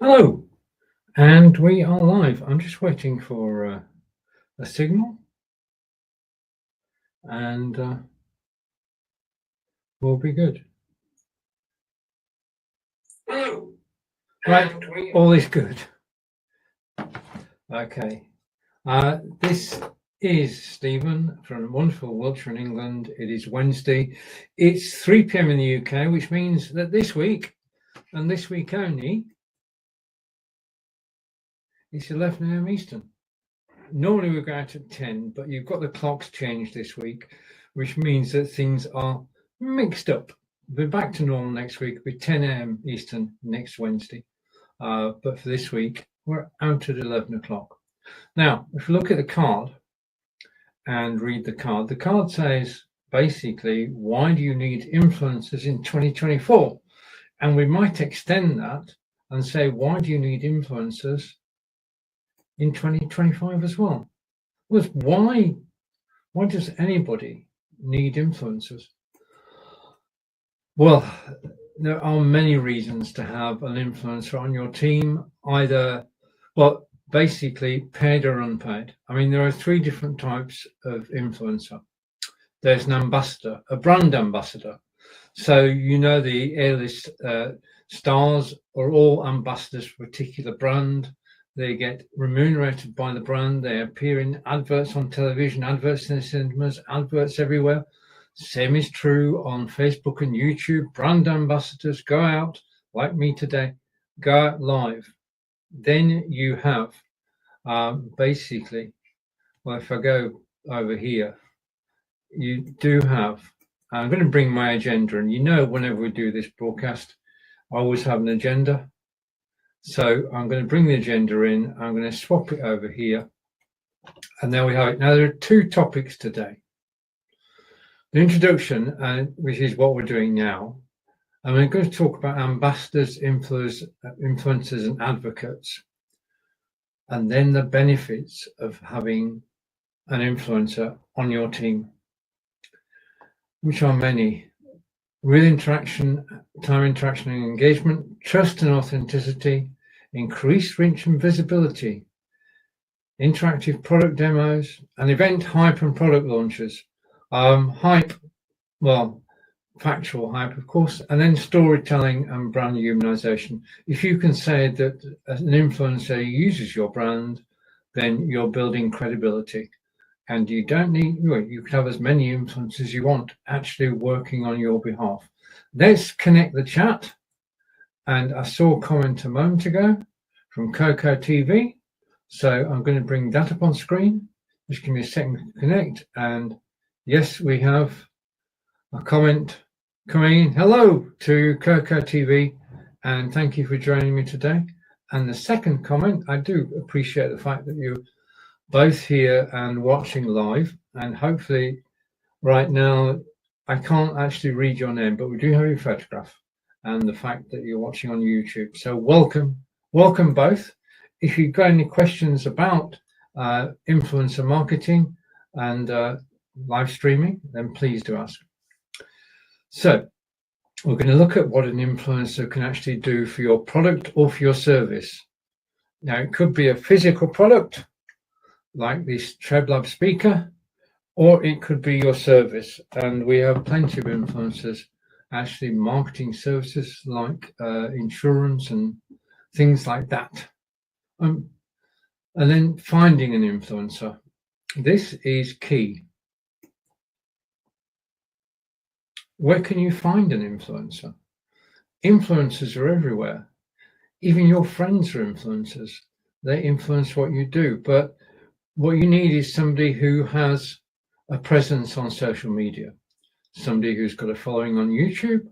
Hello, and we are live. I'm just waiting for a signal, and we'll be good. Hello. Right, all is good. Okay. This is Stephen from wonderful Wiltshire in England. It is Wednesday. It's 3 p.m. in the UK, which means that this week, and this week only, it's 11 a.m. Eastern. Normally we go out at 10, but you've got the clocks changed this week, which means that things are mixed up. We're back to normal next week. It'll be 10 a.m. Eastern next Wednesday. But for this week, we're out at 11 o'clock. Now, if you look at the card and read the card says basically, why do you need influencers in 2024? And we might extend that and say, why do you need influencers in 2025 as well? Was why does anybody need influencers? Well, there are many reasons to have an influencer on your team, either, well, basically paid or unpaid. I mean, there are three different types of influencer. There's an ambassador, a brand ambassador. So, you know, the A-list stars are all ambassadors for a particular brand. They get remunerated by the brand. They appear in adverts on television, adverts in the cinemas, adverts everywhere. Same is true on Facebook and YouTube. Brand ambassadors go out, like me today, go out live. Then you have basically, well, if I go over here, you do have, I'm going to bring my agenda, and you know, whenever we do this broadcast, I always have an agenda. So I'm going to bring the agenda in, I'm going to swap it over here, and there we have it. Now, there are two topics today. The introduction, which is what we're doing now, and we're going to talk about ambassadors, influencers, and advocates, and then the benefits of having an influencer on your team, which are many. Real interaction, time interaction and engagement, trust and authenticity, increased reach and visibility, interactive product demos, and event hype and product launches. Hype, well, factual hype, of course, and then storytelling and brand humanization. If you can say that an influencer uses your brand, then you're building credibility. And you don't need, you can have as many influencers as you want actually working on your behalf. Let's connect the chat. And I saw a comment a moment ago from Coco TV. So I'm going to bring that up on screen. Just give me a second to connect. And yes, we have a comment coming in. Hello to Coco TV. And thank you for joining me today. And the second comment, I do appreciate the fact that you both here and watching live, and hopefully right now I can't actually read your name, but we do have your photograph and the fact that you're watching on YouTube. So welcome both. If you've got any questions about influencer marketing and live streaming, then please do ask. So we're going to look at what an influencer can actually do for your product or for your service. Now, it could be a physical product like this TrebLab speaker, or it could be your service. And we have plenty of influencers actually marketing services like insurance and things like that. And then finding an influencer. This is key. Where can you find an influencer? Influencers are everywhere. Even your friends are influencers. They influence what you do, but what you need is somebody who has a presence on social media, somebody who's got a following on YouTube,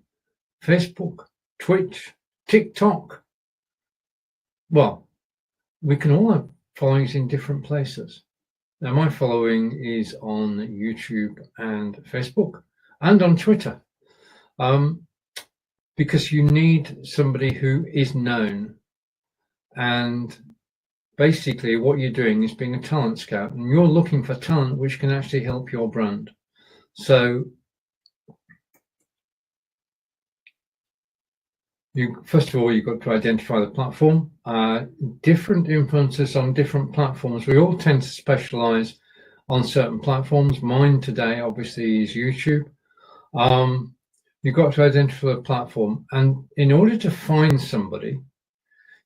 Facebook, Twitch, TikTok. Well, we can all have followings in different places. Now, my following is on YouTube and Facebook and on Twitter, because you need somebody who is known. And basically, what you're doing is being a talent scout, and you're looking for talent which can actually help your brand. So First of all, you've got to identify the platform. Different influencers on different platforms. We all tend to specialize on certain platforms. Mine today, obviously, is YouTube. You've got to identify the platform. And in order to find somebody,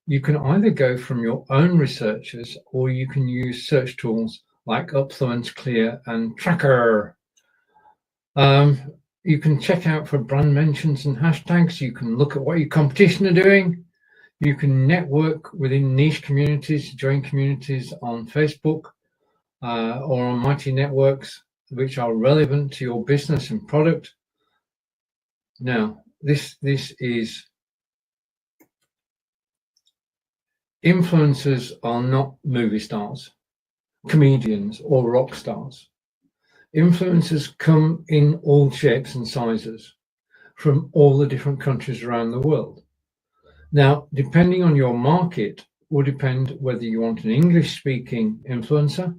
you can either go from your own researchers or you can use search tools like Upfluence, Clear, and Tracker. You can check out for brand mentions and hashtags. You can look at what your competition are doing. You can network within niche communities, join communities on Facebook or on mighty networks which are relevant to your business and product. Now, this is, influencers are not movie stars, comedians, or rock stars. Influencers come in all shapes and sizes from all the different countries around the world. Now, depending on your market, will depend whether you want an English-speaking influencer,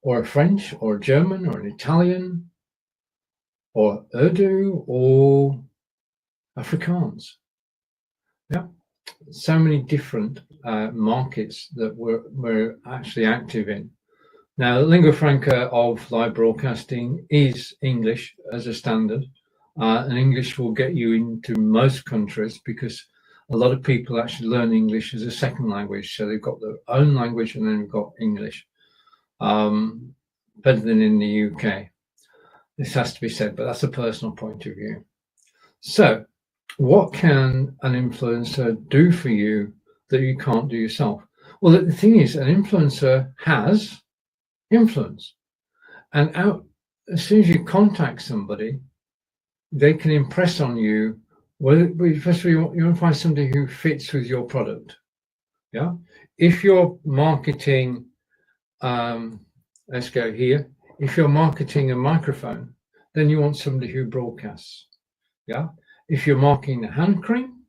or a French, or a German, or an Italian, or Urdu, or Afrikaans. Yeah, so many different markets that we're actually active in. Now, lingua franca of live broadcasting is English as a standard, and English will get you into most countries because a lot of people actually learn English as a second language. So they've got their own language and then they've got English, better than in the UK. This has to be said, but that's a personal point of view. So what can an influencer do for you that you can't do yourself? Well, the thing is, an influencer has influence, and as soon as you contact somebody, they can impress on you. Well, first of all, you want to find somebody who fits with your product. Yeah, if you're marketing, let's go here. If you're marketing a microphone, then you want somebody who broadcasts. Yeah, if you're marketing a hand cream,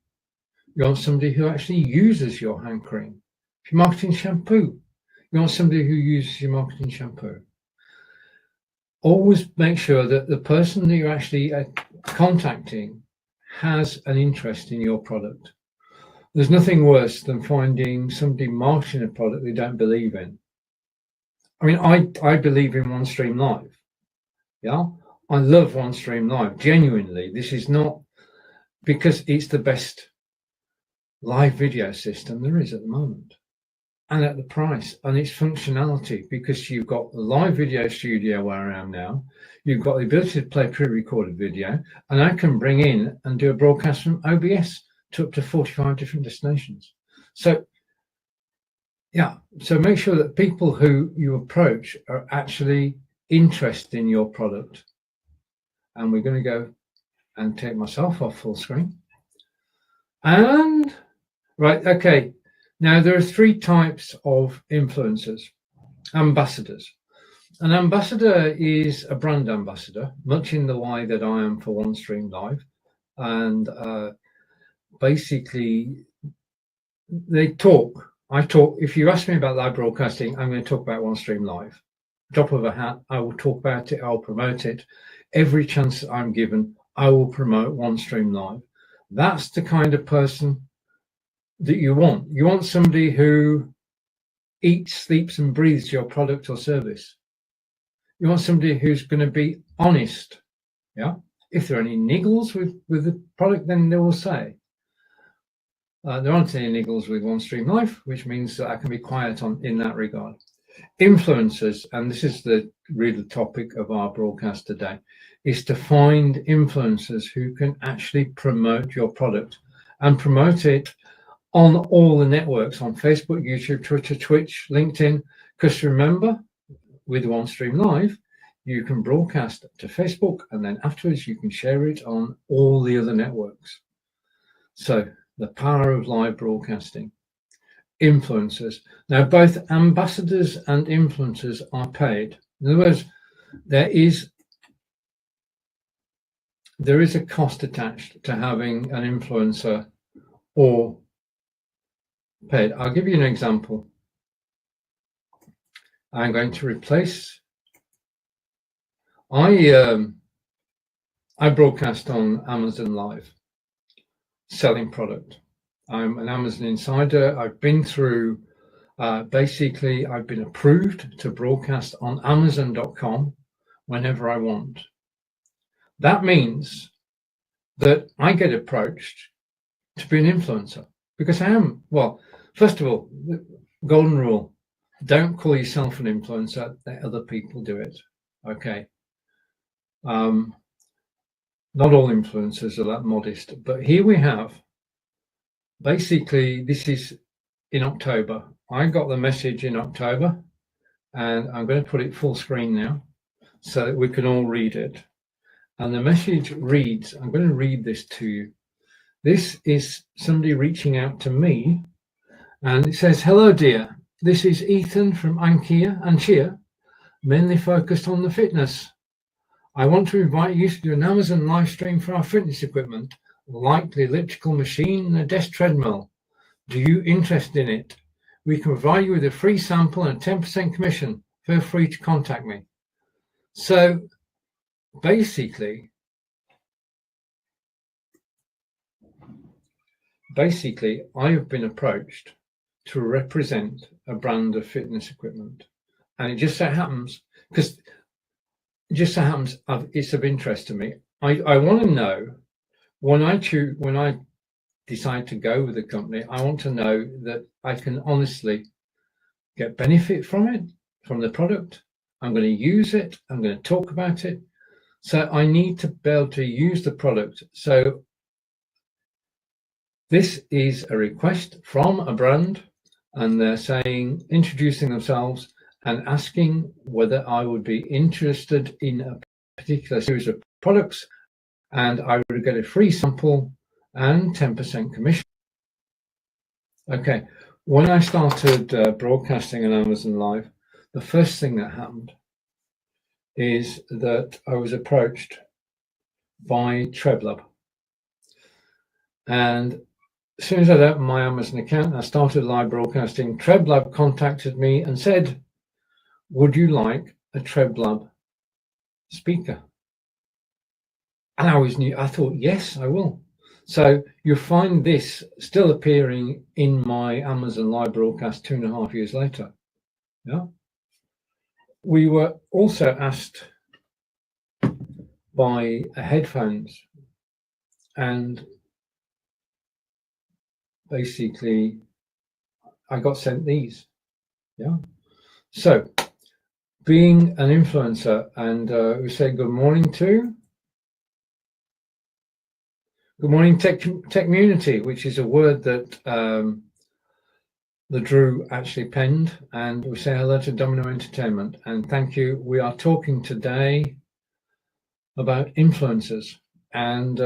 you want somebody who actually uses your hand cream. If you're marketing shampoo, you want somebody who uses your marketing shampoo. Always make sure that the person that you're actually contacting has an interest in your product. There's nothing worse than finding somebody marketing a product they don't believe in. I mean, I believe in OneStream Live. Yeah, I love OneStream Live. Genuinely, this is not because it's the best live video system there is at the moment, and at the price and its functionality, because you've got the live video studio where I am now, you've got the ability to play pre-recorded video, and I can bring in and do a broadcast from OBS to up to 45 different destinations. So yeah, so make sure that people who you approach are actually interested in your product. And we're going to go and take myself off full screen. And right, okay. Now, there are three types of influencers. Ambassadors. An ambassador is a brand ambassador, much in the way that I am for OneStream Live. And basically, they talk. I talk. If you ask me about live broadcasting, I'm going to talk about OneStream Live. Drop of a hat, I will talk about it. I'll promote it. Every chance that I'm given, I will promote OneStream Live. That's the kind of person that you want. You want somebody who eats, sleeps, and breathes your product or service. You want somebody who's going to be honest. Yeah. If there are any niggles with the product, then they will say. There aren't any niggles with OneStream Live, which means that I can be quiet in that regard. Influencers, and this is the real topic of our broadcast today, is to find influencers who can actually promote your product and promote it on all the networks, on Facebook, YouTube, Twitter, Twitch, LinkedIn. Because remember, with OneStream Live, you can broadcast to Facebook, and then afterwards you can share it on all the other networks. So the power of live broadcasting. Influencers. Now, both ambassadors and influencers are paid. In other words, there is a cost attached to having an influencer or paid. I'll give you an example. I'm going to replace. I broadcast on Amazon Live. selling product. I'm an Amazon insider. I've been through, basically, I've been approved to broadcast on Amazon.com whenever I want. That means that I get approached to be an influencer because I am, well, first of all, the golden rule, don't call yourself an influencer, let other people do it. Okay. Not all influencers are that modest, but here we have, basically, this is in October. I got the message in October, and I'm going to put it full screen now so that we can all read it. And the message reads, I'm going to read this to you. This is somebody reaching out to me, and it says, "Hello, dear. This is Ethan from Anchia, mainly focused on the fitness. I want to invite you to do an Amazon live stream for our fitness equipment, like the elliptical machine and a desk treadmill. Do you interested in it? We can provide you with a free sample and a 10% commission. Feel free to contact me." So basically, I have been approached to represent a brand of fitness equipment. And it just so happens, it's of interest to me. I want to know when I decide to go with a company, I want to know that I can honestly get benefit from it, from the product. I'm going to use it. I'm going to talk about it. So I need to be able to use the product. So this is a request from a brand, and they're saying, introducing themselves and asking whether I would be interested in a particular series of products, and I would get a free sample and 10% commission. Okay, when I started broadcasting on Amazon Live, the first thing that happened is that I was approached by TrebLab. And as soon as I opened my Amazon account, I started live broadcasting. TrebLab contacted me and said, "Would you like a TrebLab speaker?" And I thought, yes, I will. So you'll find this still appearing in my Amazon live broadcast 2.5 years later. Yeah. We were also asked by headphones, and basically I got sent these. Yeah. So being an influencer, and we say good morning tech community, which is a word that the Drew actually penned, and we say hello to Domino Entertainment and thank you. We are talking today about influencers and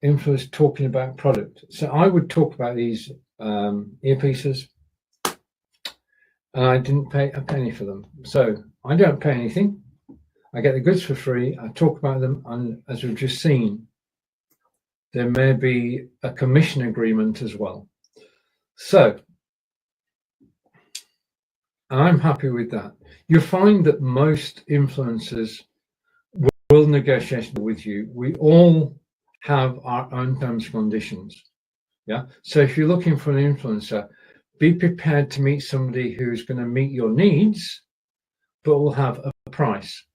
influencers talking about product. So I would talk about these earpieces, and I didn't pay a penny for them. So I don't pay anything. I get the goods for free. I talk about them, and as we've just seen, there may be a commission agreement as well. So I'm happy with that. You'll find that most influencers will negotiate with you. We all have our own terms and conditions. Yeah. So if you're looking for an influencer, be prepared to meet somebody who's going to meet your needs, but will have a price.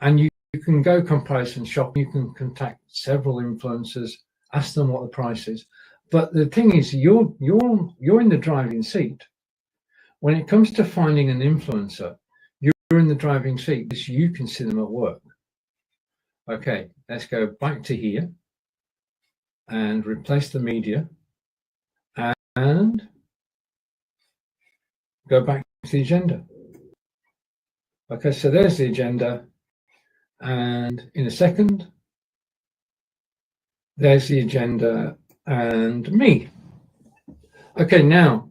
And you can go comparison shop. You can contact several influencers, ask them what the price is. But the thing is, you're in the driving seat. When it comes to finding an influencer, you're in the driving seat because you can see them at work. Okay, let's go back to here and replace the media and go back to the agenda. Okay, so there's the agenda. And in a second, there's the agenda and me. Okay, now,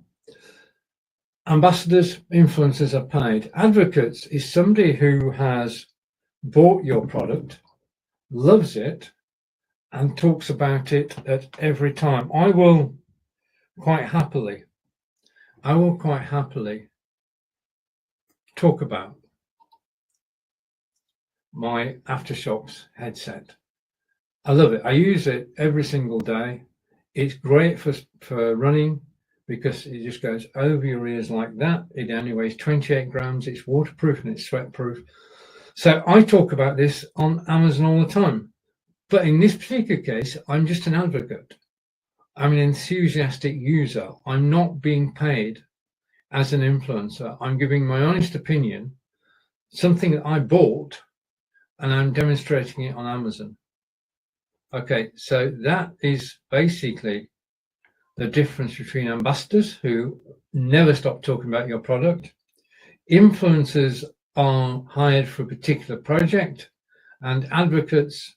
ambassadors, influencers are paid. Advocates is somebody who has bought your product, loves it, and talks about it at every time. I will quite happily talk about my Aftershocks headset I love it. I use it every single day. It's great for running because it just goes over your ears like that. It only weighs 28 grams. It's waterproof and it's sweat proof. So I talk about this on Amazon all the time. But in this particular case, I'm just an advocate. I'm an enthusiastic user. I'm not being paid as an influencer. I'm giving my honest opinion, something that I bought, and I'm demonstrating it on Amazon. Okay, so that is basically the difference between ambassadors who never stop talking about your product. Influencers are hired for a particular project, and advocates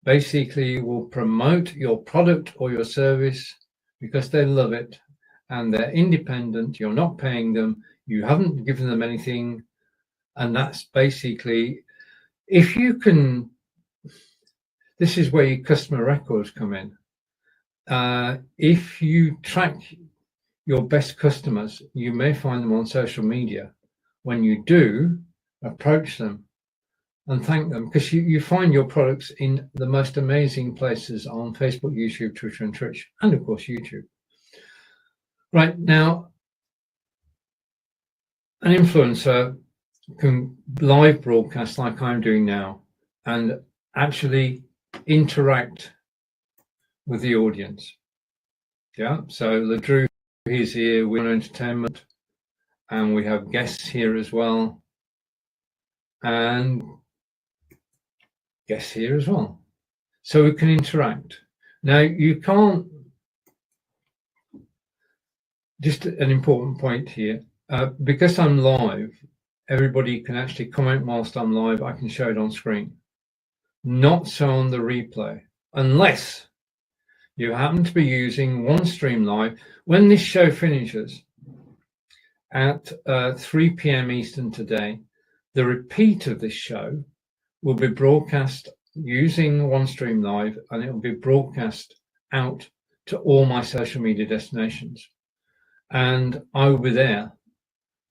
basically will promote your product or your service because they love it and they're independent. You're not paying them, you haven't given them anything. And that's basically, if you can, this is where your customer records come in. If you track your best customers, you may find them on social media. When you do, approach them and thank them, because you find your products in the most amazing places on Facebook, YouTube, Twitter, and Twitch, and of course YouTube. Right now, an influencer can live broadcast like I'm doing now and actually interact with the audience. Yeah, so LeDrew is here with entertainment, and we have guests here as well, and guests here as well. So we can interact. Now, you can't, just an important point here, because I'm live, everybody can actually comment whilst I'm live. I can show it on screen. Not so on the replay, unless you happen to be using OneStream Live. When this show finishes at 3 p.m. Eastern today, the repeat of this show will be broadcast using OneStream Live, and it will be broadcast out to all my social media destinations. And I will be there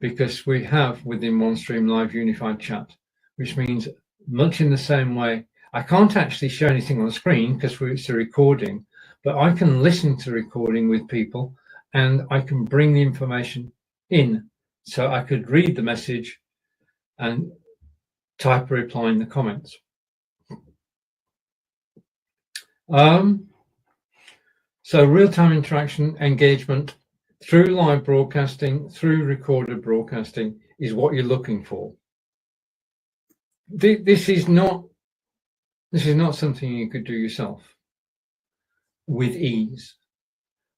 because we have within OneStream Live unified chat, which means much in the same way. I can't actually show anything on the screen because it's a recording, but I can listen to the recording with people and I can bring the information in. So I could read the message and type a reply in the comments. So real-time interaction, engagement through live broadcasting, through recorded broadcasting is what you're looking for. This is not something you could do yourself with ease.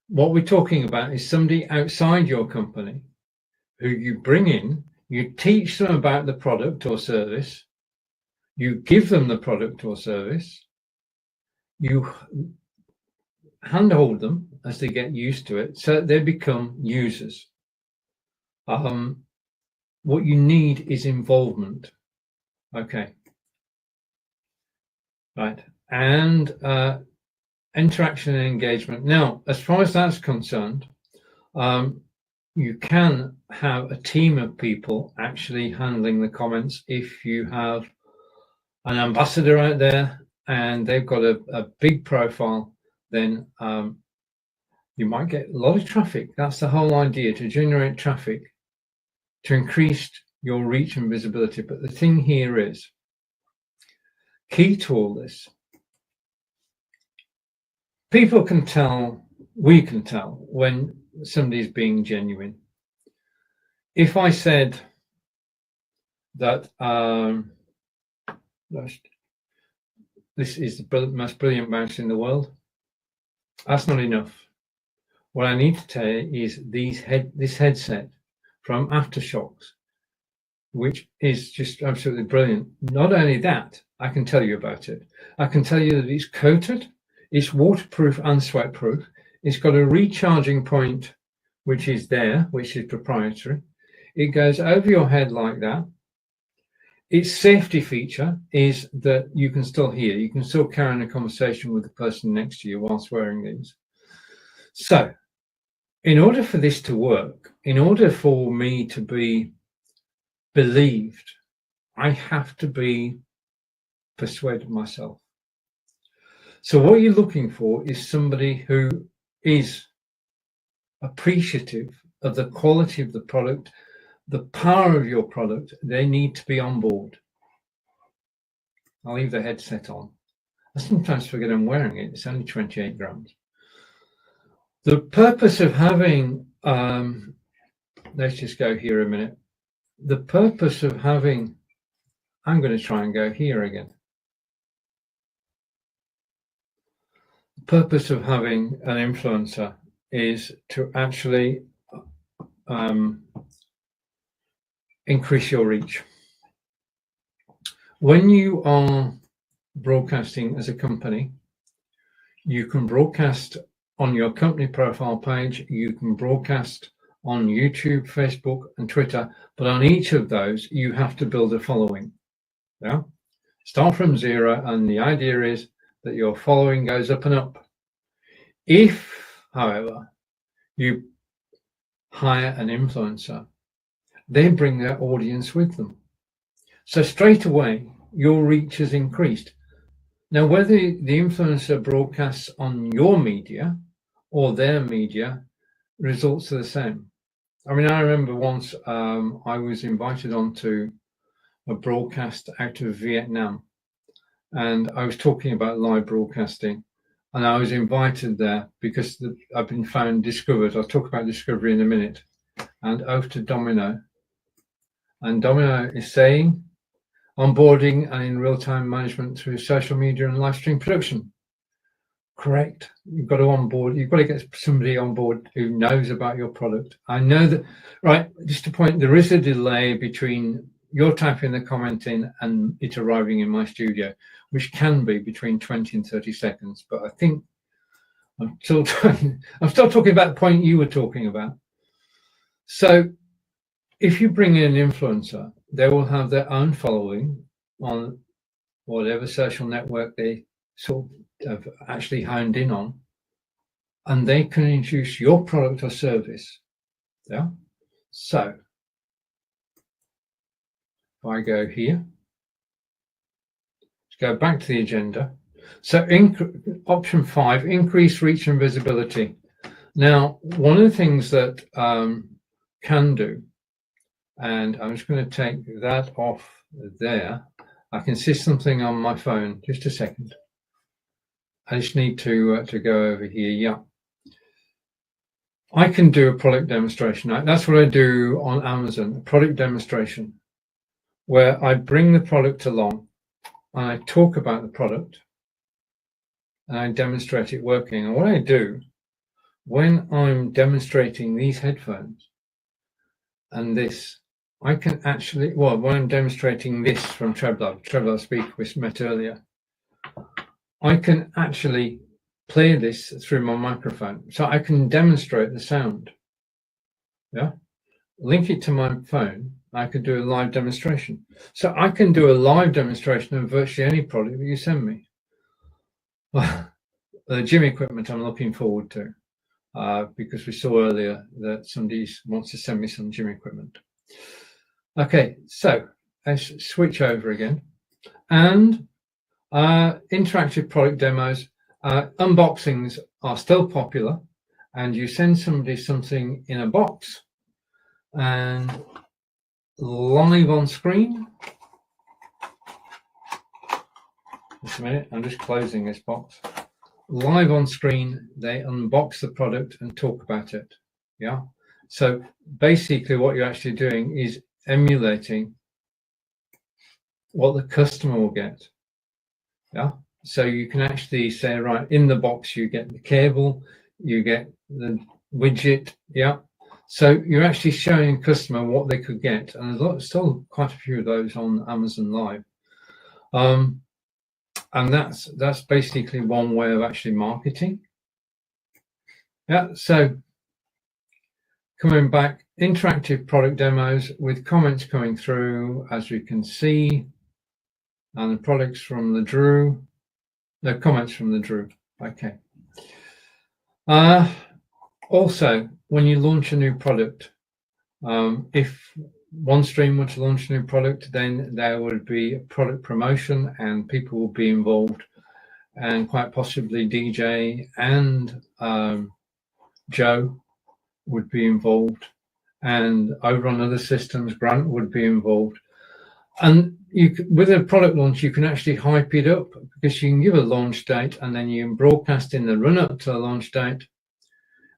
What we're talking about is somebody outside your company who you bring in, you teach them about the product or service, you give them the product or service, you handhold them as they get used to it so that they become users. What you need is involvement. Okay. Right. And interaction and engagement. Now, as far as that's concerned, you can have a team of people actually handling the comments. If you have an ambassador out there and they've got a big profile, then you might get a lot of traffic. That's the whole idea, to generate traffic, to increase your reach and visibility. But the thing here is, key to all this, people can tell, we can tell when somebody's being genuine. If I said that this is the most brilliant mouse in the world, that's not enough. What I need to tell you is this headset from Aftershocks, which is just absolutely brilliant. Not only that, I can tell you about it. I can tell you that it's coated, it's waterproof and sweatproof. It's got a recharging point, which is there, which is proprietary. It goes over your head like that. Its safety feature is that you can still hear. You can still carry on a conversation with the person next to you whilst wearing these. So, in order for this to work, in order for me to be believed, I have to be persuaded myself. So what you're looking for is somebody who is appreciative of the quality of the product, the power of your product. They need to be on board. I'll leave the headset on. I sometimes forget I'm wearing it. It's only 28 grams. The purpose of having, let's just go here a minute. The purpose of having, I'm going to try and go here again. The purpose of having an influencer is to actually increase your reach. When you are broadcasting as a company, you can broadcast on your company profile page, you can broadcast on YouTube, Facebook, and Twitter, but on each of those, you have to build a following. Yeah, start from zero, and the idea is that your following goes up and up. If, however, you hire an influencer, they bring their audience with them. So straight away, your reach has increased. Now, whether the influencer broadcasts on your media or their media, results are the same. I mean, I remember once I was invited onto a broadcast out of Vietnam, and I was talking about live broadcasting, and I was invited there because I've been found discovered. I'll talk about discovery in a minute. And over to Domino. And Domino is saying, onboarding and in real-time management through social media and live stream production. Correct. You've got to onboard. You've got to get somebody on board who knows about your product. I know that, right, just a point, there is a delay between your typing the comment in and it arriving in my studio, which can be between 20 and 30 seconds. But I think I'm still talking about the point you were talking about. So if you bring in an influencer, they will have their own following on whatever social network they sort of actually honed in on, and they can introduce your product or service. Yeah. So if I go here, let's go back to the agenda. So option 5, increase reach and visibility. Now, one of the things that can do, and I'm just going to take that off there. I can see something on my phone. Just a second. I just need to go over here. Yeah. I can do a product demonstration. That's what I do on Amazon, a product demonstration, where I bring the product along and I talk about the product and I demonstrate it working. And what I do when I'm demonstrating these headphones and this, I can actually, well, when I'm demonstrating this from Treblad speaker we met earlier, I can actually play this through my microphone. So I can demonstrate the sound. Yeah. Link it to my phone. I could do a live demonstration. So I can do a live demonstration of virtually any product that you send me. Well, the gym equipment I'm looking forward to, because we saw earlier that somebody wants to send me some gym equipment. Okay, so let's switch over again. And interactive product demos, unboxings are still popular, and you send somebody something in a box and live on screen. Just a minute, I'm just closing this box. Live on screen, they unbox the product and talk about it. Yeah. So basically what you're actually doing is emulating what the customer will get. Yeah. So you can actually say, right, in the box, you get the cable, you get the widget. Yeah. So you're actually showing a customer what they could get. And there's still quite a few of those on Amazon Live. And that's basically one way of actually marketing. Yeah. So coming back, interactive product demos with comments coming through, as we can see, and the products from the Drew. No comments from the Drew. Okay. Also, when you launch a new product, if OneStream were to launch a new product, then there would be a product promotion and people will be involved and quite possibly DJ and Joe would be involved, and over on other systems, Grant would be involved. And with a product launch, you can actually hype it up because you can give a launch date and then you can broadcast in the run up to the launch date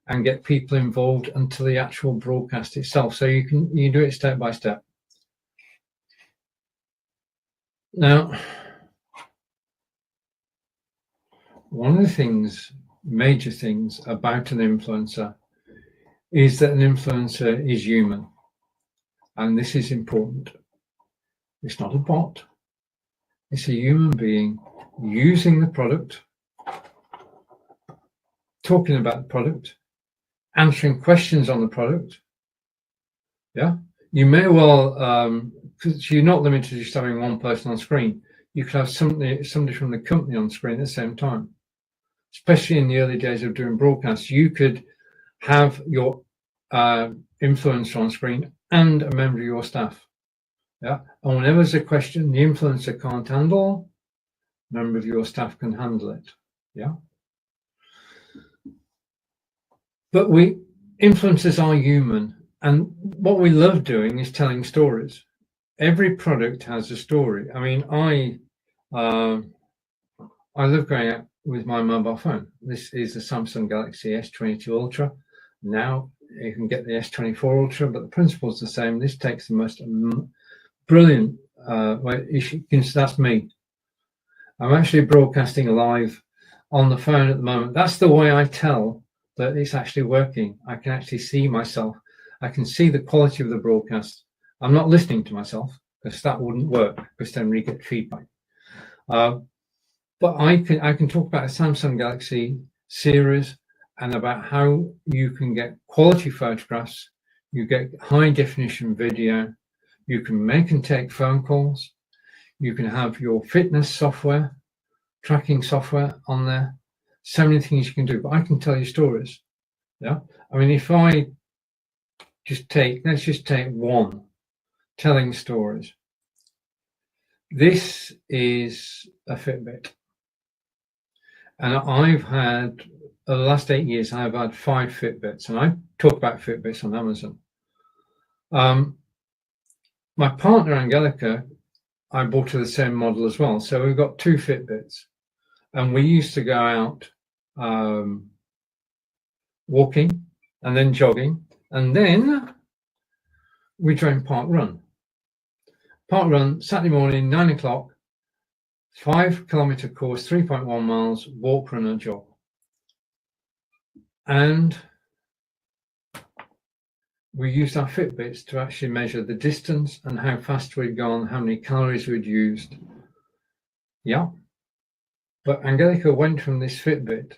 and get people involved until the actual broadcast itself. So you do it step by step. Now, one of the things, major things about an influencer is that an influencer is human. And this is important. It's not a bot. It's a human being using the product, talking about the product, answering questions on the product. Yeah. You may well, because you're not limited to just having one person on screen. You could have somebody from the company on screen at the same time. Especially in the early days of doing broadcasts, you could have your influencer on screen and a member of your staff. Yeah. And whenever there's a question the influencer can't handle, a member of your staff can handle it. Yeah. But influencers are human. And what we love doing is telling stories. Every product has a story. I mean, I love going out with my mobile phone. This is the Samsung Galaxy S22 Ultra. Now you can get the S24 Ultra, but the principle's the same. This takes the most brilliant, that's me. I'm actually broadcasting live on the phone at the moment. That's the way I tell that it's actually working. I can actually see myself. I can see the quality of the broadcast. I'm not listening to myself because that wouldn't work because then we get feedback. But I can talk about a Samsung Galaxy series and about how you can get quality photographs, you get high definition video, you can make and take phone calls, you can have your fitness software, tracking software on there. So many things you can do, but I can tell you stories. Yeah. I mean, if I let's just take one, telling stories. This is a Fitbit. And I've had, the last 8 years, I've had 5 Fitbits, and I talk about Fitbits on Amazon. My partner, Angelica, I bought her the same model as well. So we've got 2 Fitbits. And we used to go out walking and then jogging. And then we joined Park Run. Park Run, Saturday morning, 9 o'clock, 5-kilometer course, 3.1 miles, walk, run, or jog. And we used our Fitbits to actually measure the distance and how fast we'd gone, how many calories we'd used. Yeah. But Angelica went from this Fitbit.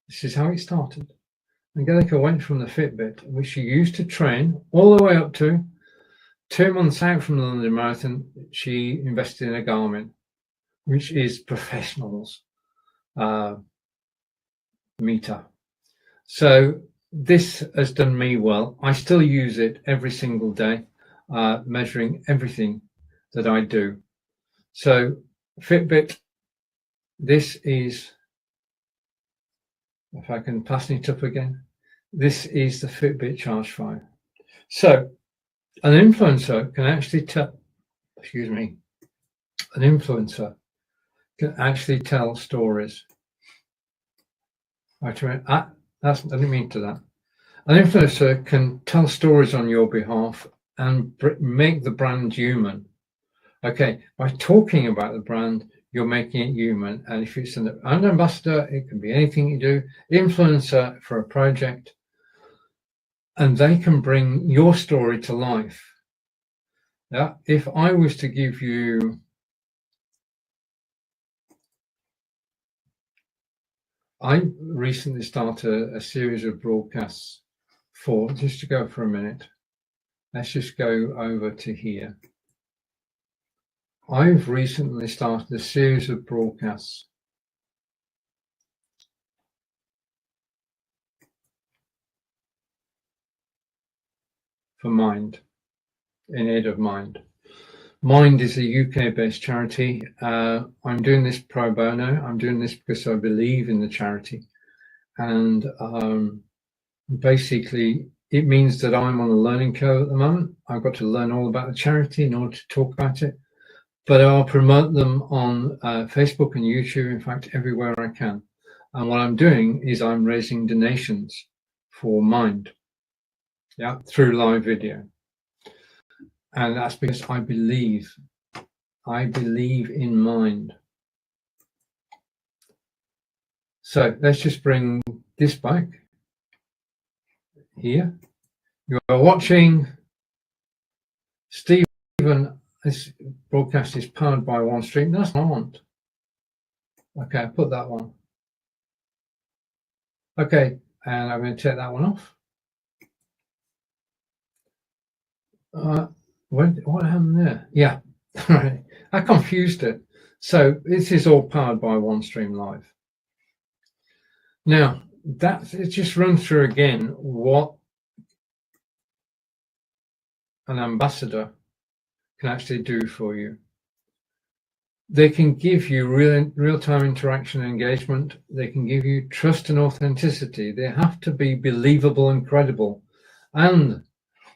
This is how it started. Angelica went from the Fitbit, which she used to train all the way up to 2 months out from the London Marathon. She invested in a Garmin, which is professionals meter. So this has done me well. I still use it every single day, measuring everything that I do. So Fitbit, this is, if I can pass it up again, this is the Fitbit Charge 5. So an influencer can actually tell, an influencer can actually tell stories. I didn't mean to that. An influencer can tell stories on your behalf and make the brand human. Okay, by talking about the brand, you're making it human. And if it's an ambassador, it can be anything you do, influencer for a project, and they can bring your story to life. Yeah, if I was to give you, I recently started a series of broadcasts just to go for a minute. Let's just go over to here. I've recently started a series of broadcasts for Mind, in aid of Mind. Mind is a UK-based charity. I'm doing this pro bono. I'm doing this because I believe in the charity, and basically it means that I'm on a learning curve at the moment. I've got to learn all about the charity in order to talk about it, but I'll promote them on Facebook and YouTube, in fact, everywhere I can. And what I'm doing is I'm raising donations for Mind, yeah, through live video. And that's because I believe in Mind. So let's just bring this back here. You are watching Stephen. This broadcast is powered by OneStream. That's what I want. Okay, I put that one. Okay, and I'm going to take that one off. What happened there? Yeah, right. I confused it. So this is all powered by OneStream Live. Now, it just runs through again what an ambassador can actually do for you. They can give you real-time interaction and engagement. They can give you trust and authenticity. They have to be believable and credible. And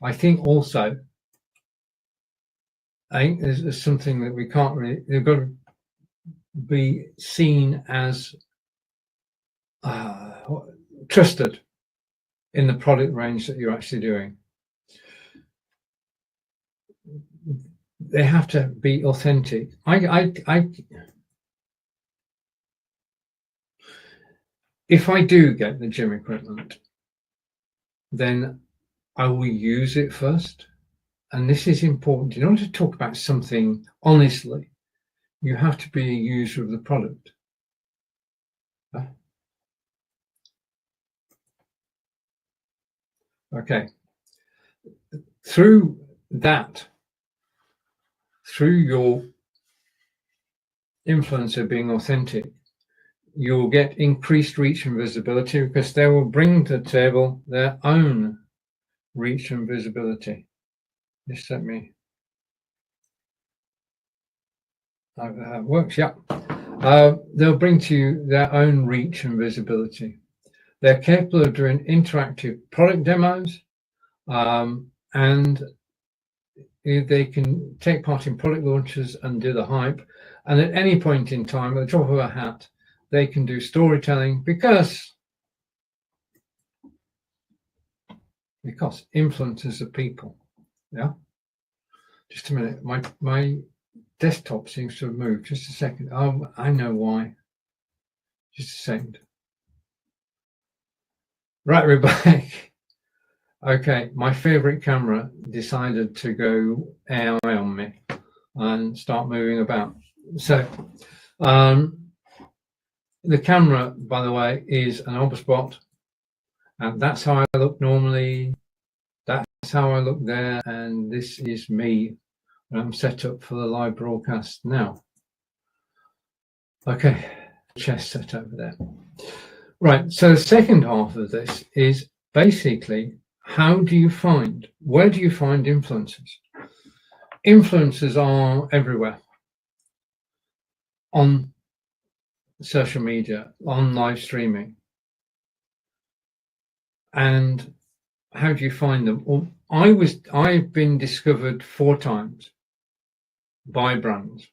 I think also, there's something that we can't really, they've got to be seen as trusted in the product range that you're actually doing. They have to be authentic. If I do get the gym equipment, then I will use it first. And this is important. In order to talk about something honestly, you have to be a user of the product. Okay. Through that, through your influencer being authentic, you'll get increased reach and visibility because they will bring to the table their own reach and visibility. Just let me. That works, yeah. They'll bring to you their own reach and visibility. They're capable of doing interactive product demos, and they can take part in product launches and do the hype. And at any point in time, at the drop of a hat, they can do storytelling because influencers are people. Yeah. Just a minute. My desktop seems to have moved. Just a second. Oh, I know why. Just a second. Right, we're back. Okay, my favorite camera decided to go AI on me and start moving about. So the camera, by the way, is an Obspot, and that's how I look normally. That's how I look there, and this is me when I'm set up for the live broadcast now. Okay, chest set over there. Right, so the second half of this is basically where do you find influencers? Influencers are everywhere. On social media, on live streaming. And how do you find them? Well, I've been discovered 4 times by brands.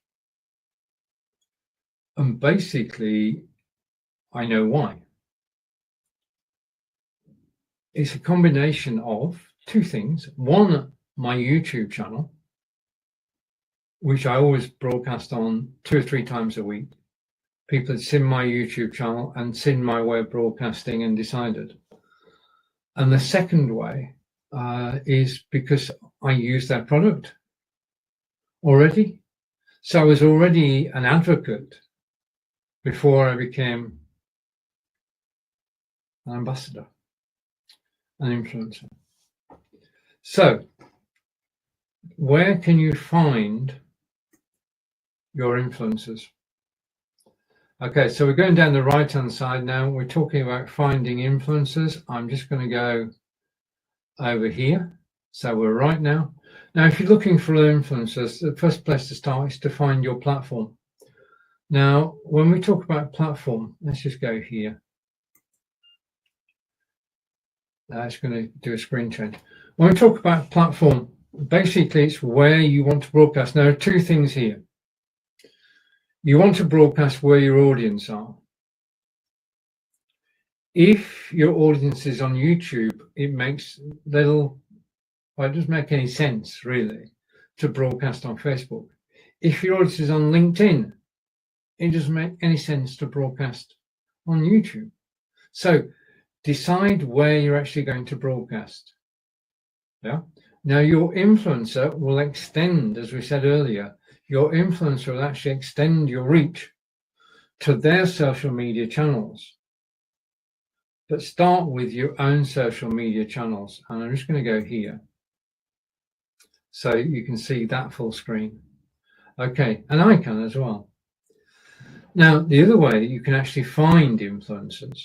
And basically, I know why. It's a combination of 2 things. One, my YouTube channel, which I always broadcast on 2 or 3 times a week. People had seen my YouTube channel and seen my way of broadcasting and decided. And the second way is because I use their product already. So I was already an advocate before I became an ambassador, an influencer. So where can you find your influencers? Okay, so we're going down the right-hand side now. We're talking about finding influencers. I'm just going to go over here. So we're right now. Now, if you're looking for influencers, the first place to start is to find your platform. Now, when we talk about platform, let's just go here. It's going to do a screen change. When we talk about platform, basically it's where you want to broadcast. Now, there are two things here. You want to broadcast where your audience are. If your audience is on YouTube, it makes little, well, it doesn't make any sense really to broadcast on Facebook. If your audience is on LinkedIn, it doesn't make any sense to broadcast on YouTube. So decide where you're actually going to broadcast. Yeah. Now your influencer will extend, as we said earlier, your influencer will actually extend your reach to their social media channels. But start with your own social media channels. And I'm just going to go here so you can see that full screen. Okay, and I can as well. Now, the other way that you can actually find influencers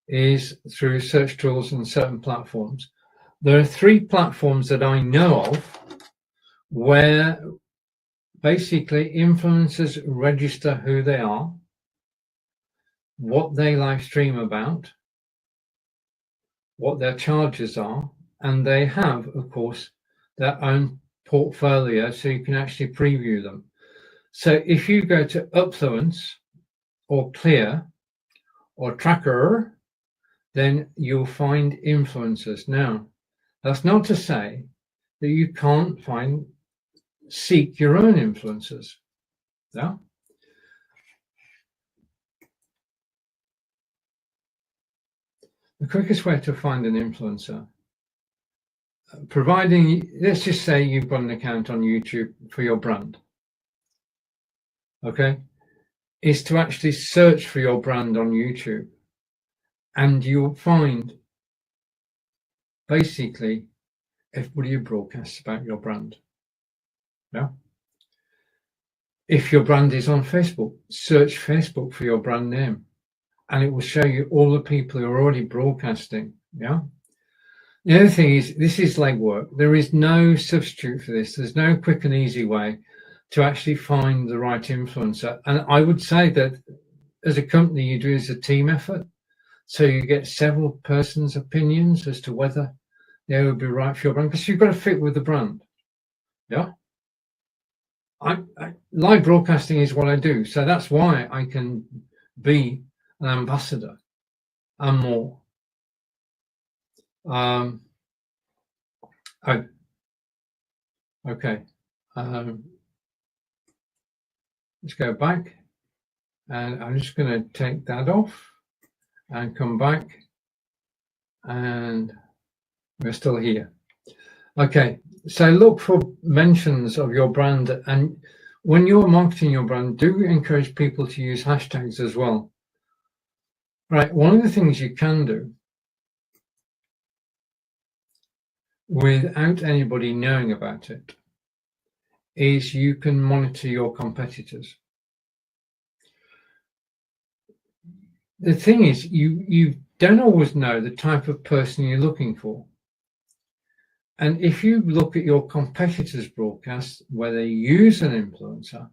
is through search tools and certain platforms. There are 3 platforms that I know of where basically influencers register who they are, what they live stream about, what their charges are, and they have, of course, their own portfolio, so you can actually preview them. So if you go to Upfluence or Clear or Tracker, then you'll find influencers. Now, that's not to say that you can't seek your own influencers. Yeah. The quickest way to find an influencer, providing, let's just say you've got an account on YouTube for your brand, okay, is to actually search for your brand on YouTube, and you'll find basically everybody who broadcasts about your brand. Yeah. If your brand is on Facebook, search Facebook for your brand name, and it will show you all the people who are already broadcasting. Yeah. The other thing is, this is legwork. There is no substitute for this. There's no quick and easy way to actually find the right influencer. And I would say that as a company, you do as a team effort. So you get several persons' opinions as to whether they would be right for your brand, because you've got to fit with the brand. Yeah. Live broadcasting is what I do. So that's why I can be an ambassador and more. Okay. Let's go back, and I'm just going to take that off and come back, and we're still here. Okay, so look for mentions of your brand, and when you're marketing your brand, do encourage people to use hashtags as well. Right, one of the things you can do without anybody knowing about it is you can monitor your competitors. The thing is, you don't always know the type of person you're looking for. And if you look at your competitors' broadcasts where they use an influencer,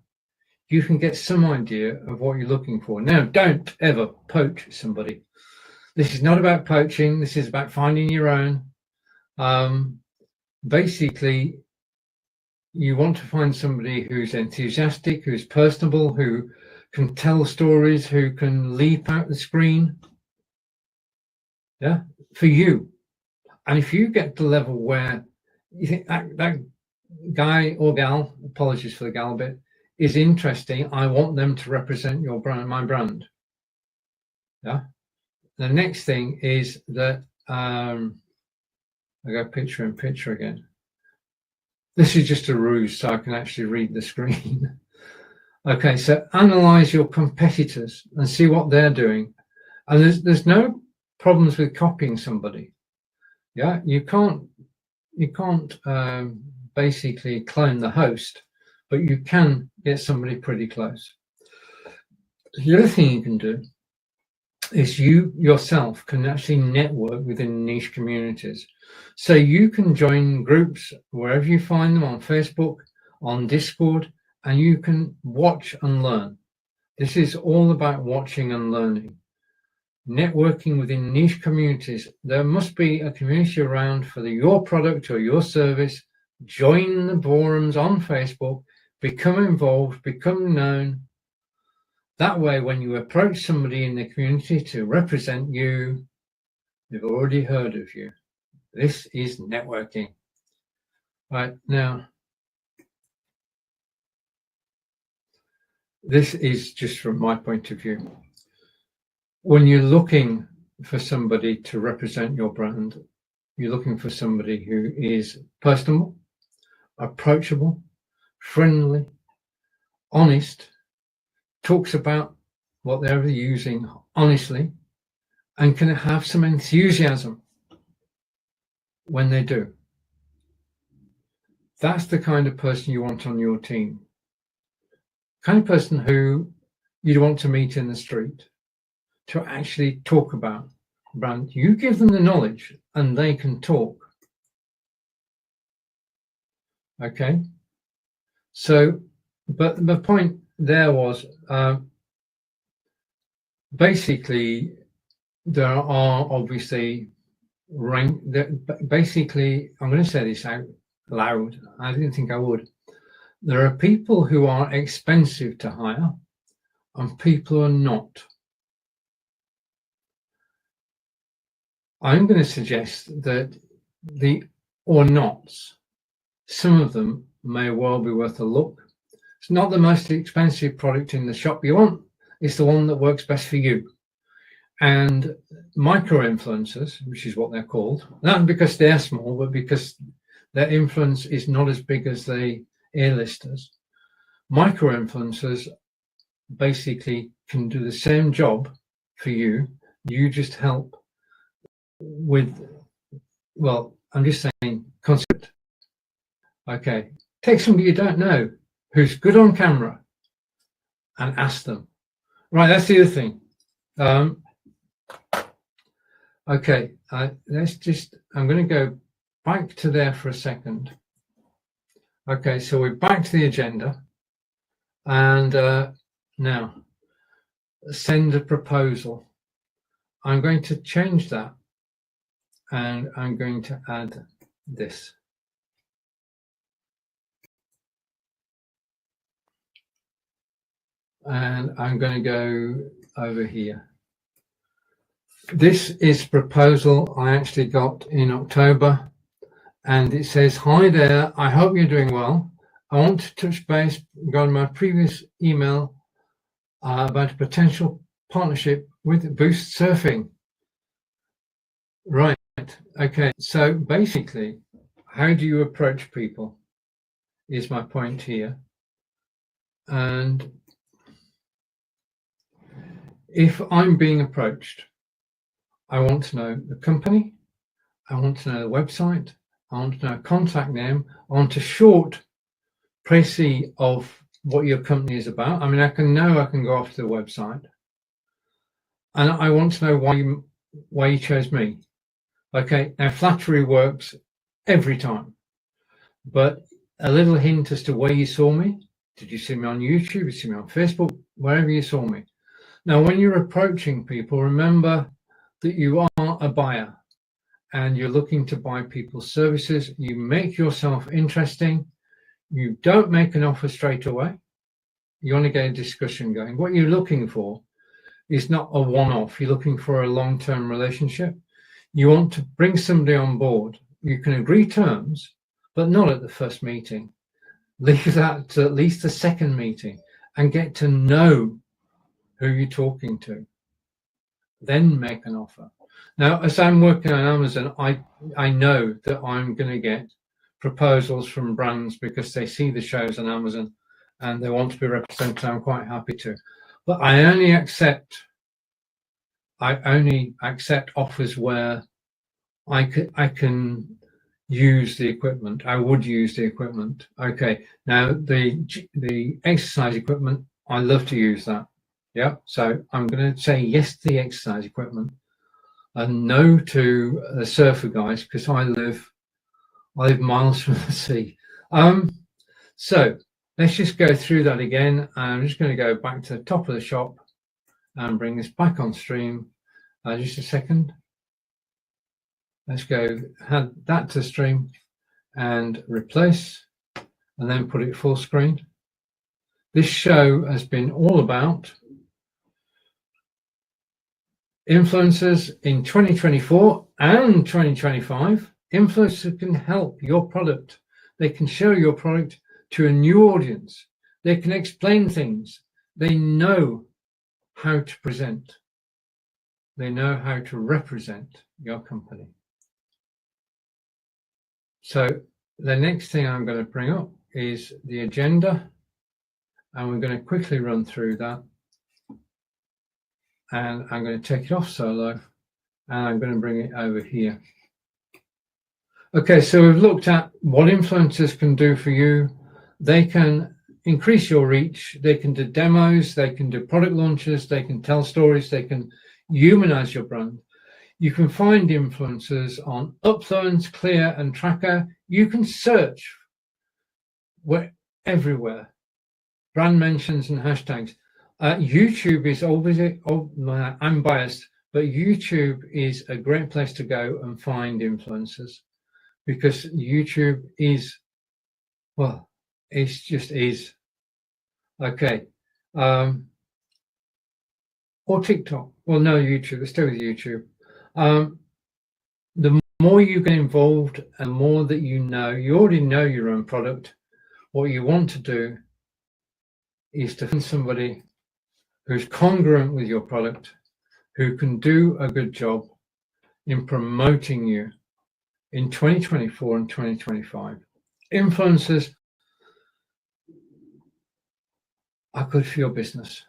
you can get some idea of what you're looking for. Now, don't ever poach somebody. This is not about poaching. This is about finding your own. Basically, you want to find somebody who's enthusiastic, who's personable, who can tell stories, who can leap out the screen. Yeah, for you. And if you get to the level where you think that guy or gal, apologies for the gal bit, is interesting, I want them to represent your brand, my brand. Yeah. The next thing is that I go picture in picture again. This is just a ruse so I can actually read the screen. Okay, so analyze your competitors and see what they're doing. And there's no problems with copying somebody. Yeah, you can't basically clone the host, but you can get somebody pretty close. The other thing you can do is you yourself can actually network within niche communities. So you can join groups wherever you find them, on Facebook, on Discord, and you can watch and learn. This is all about watching and learning. Networking within niche communities. There must be a community around for your product or your service. Join the forums on Facebook, become involved, become known. That way, when you approach somebody in the community to represent you, they've already heard of you. This is networking. Right now, this is just from my point of view. When you're looking for somebody to represent your brand, you're looking for somebody who is personable, approachable, friendly, honest, talks about what they're using honestly, and can have some enthusiasm when they do. That's the kind of person you want on your team. Kind of person who you'd want to meet in the street to actually talk about brand. You give them the knowledge and they can talk. Okay. So, but the point there was basically there are obviously basically, I'm going to say this out loud. I didn't think I would. There are people who are expensive to hire and people who are not. I'm going to suggest that the or nots, some of them may well be worth a look. It's not the most expensive product in the shop you want. It's the one that works best for you. And micro influencers, which is what they're called, not because they're small, but because their influence is not as big as the A-listers. Micro influencers basically can do the same job for you. You just help with, well, I'm just saying concept. Okay, take somebody you don't know who's good on camera and ask them. Right, that's the other thing. Okay, let's just, I'm going to go back to there for a second. Okay, so we're back to the agenda. And now, send a proposal. I'm going to change that. And I'm going to add this. And I'm going to go over here. This is proposal I actually got in October, and it says, "Hi there, I hope you're doing well. I want to touch base regarding my previous email about a potential partnership with Boost Surfing." Right, okay, so basically, how do you approach people is my point here. And if I'm being approached, I want to know the company, I want to know the website, I want to know a contact name, I want a short précis of what your company is about. I mean, I can go off to the website, and I want to know why you chose me. Okay, now flattery works every time, but a little hint as to where you saw me. Did you see me on YouTube? Did you see me on Facebook? Wherever you saw me. Now, when you're approaching people, remember that you are a buyer and you're looking to buy people's services. You make yourself interesting. You don't make an offer straight away. You want to get a discussion going. What you're looking for is not a one-off. You're looking for a long-term relationship. You want to bring somebody on board. You can agree terms, but not at the first meeting. Leave that to at least the second meeting and get to know who you're talking to. Then make an offer. Now, as I'm working on Amazon, I know that I'm going to get proposals from brands because they see the shows on Amazon and they want to be represented. I'm quite happy to, but I only accept offers where I can use the equipment. I would use the equipment. Okay, now the exercise equipment, I love to use that. Yeah. So I'm going to say yes to the exercise equipment and no to the surfer guys because I live miles from the sea. So let's just go through that again. I'm just going to go back to the top of the shop and bring this back on stream. Just a second. Let's go add that to stream and replace, and then put it full screen. This show has been all about influencers in 2024 and 2025. Influencers can help your product. They can show your product to a new audience. They can explain things. They know how to present. They know how to represent your company. So the next thing I'm going to bring up is the agenda, and we're going to quickly run through that. And I'm going to take it off solo, and I'm going to bring it over here. Okay, so we've looked at what influencers can do for you. They can increase your reach. They can do demos. They can do product launches. They can tell stories. They can humanize your brand. You can find influencers on Upfluence, Clear, and Tracker. You can search everywhere, brand mentions and hashtags. YouTube is obviously, I'm biased, but YouTube is a great place to go and find influencers because YouTube is, well, it just is. Okay. Or TikTok. Well, no, YouTube. Let's stay with YouTube. The more you get involved and more that you already know your own product. What you want to do is to find somebody who's congruent with your product, who can do a good job in promoting you in 2024 and 2025. Influencers are good for your business.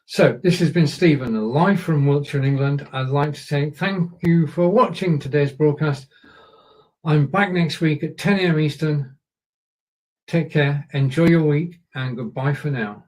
So this has been Stephen, live from Wiltshire, England. I'd like to say thank you for watching today's broadcast. I'm back next week at 10 a.m. Eastern. Take care, enjoy your week, and goodbye for now.